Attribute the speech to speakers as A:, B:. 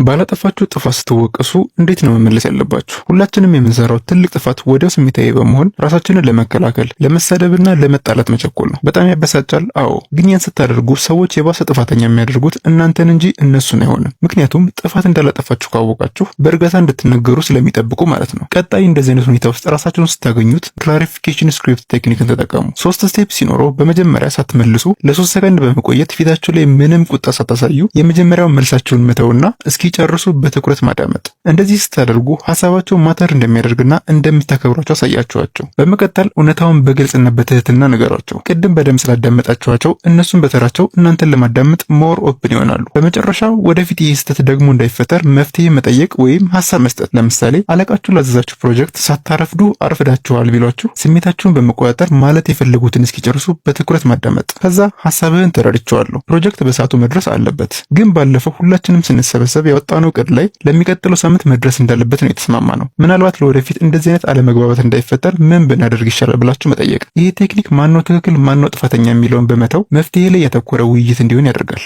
A: ባላጠፋችሁ ጥፋት ስትወቀሱ እንዴት ነው መመለስ ያለባችሁ? ሁላችንም የምንሰራው ትልቅ ጥፋት ወዲያው ስሜታዊ በመሆን ራሳችንን ለመከላከል ለመሳደብና ለመጣላት መቸኮል ነው። በጣም ያበሳጫል። አዎ፣ ግን ያን ስታደርጉ ሰዎች የባሰ ጥፋተኛ የሚያደርጉት እናንተን እንጂ እነሱን አይሆንም። ምክንያቱም ጥፋት እንዳላጠፋችሁ ካወቃችሁ በእርጋታ እንድትነገሩ ስለሚጠብቁ ማለት ነው። ቀጣይ እንደዚህ አይነት ሁኔታ ውስጥ ራሳችሁን ስታገኙት ክላሪፊኬሽን ስክሪፕት ቴክኒክን ተጠቀሙ። 3 ስቴፕ ሲኖረው በመጀመሪያ ሳትመልሱ ለ3 ሰከንድ በመቆየት ፊታችሁ ላይ ምንም ቁጣ ሳታሳዩ የመጀመሪያው መልሳችሁን መተውና እስኪጨርሱ በትኩረት ማዳመጥ። እንደዚህ ስታደርጉ ሐሳባቸው ማተር እንደሚያደርግና እንደምታከብሯቸው አሳያችኋቸው። በመቀጠል እውነታውን በግልጽና በትህትና ንገሯቸው። ቅድም በደንብ ስላዳመጣችኋቸው እነሱን በተራቸው እናንተን ለማዳመጥ ሞር ኦፕን ይሆናሉ። በመጨረሻው ወደፊት ይህ ስህተት ደግሞ እንዳይፈጠር መፍትሄ መጠየቅ ወይም ሐሳብ መስጠት። ለምሳሌ አለቃችሁ ላዘዛችሁ ፕሮጀክት ሳታረፍዱ አርፍዳችኋል ቢሏችሁ ስሜታችሁን በመቆጣጠር ማለት የፈለጉትን እስኪጨርሱ በትኩረት ማዳመጥ። ከዛ ሐሳብህን ተረድቼዋለሁ፣ ፕሮጀክት በሰዓቱ መድረስ አለበት፣ ግን ባለፈው ሁላችንም ስንሰበሰብ ያወጣነው እቅድ ላይ ለሚቀጥለው ሳምንት መድረስ እንዳለበት ነው የተስማማነው። ምናልባት ለወደፊት እንደዚህ አይነት አለመግባባት እንዳይፈጠር ምን ብናደርግ ይሻላል ብላችሁ መጠየቅ። ይህ ቴክኒክ ማነው ትክክል ማነው ጥፋተኛ የሚለውን በመተው መፍትሄ ላይ ያተኮረ ውይይት እንዲሆን ያደርጋል።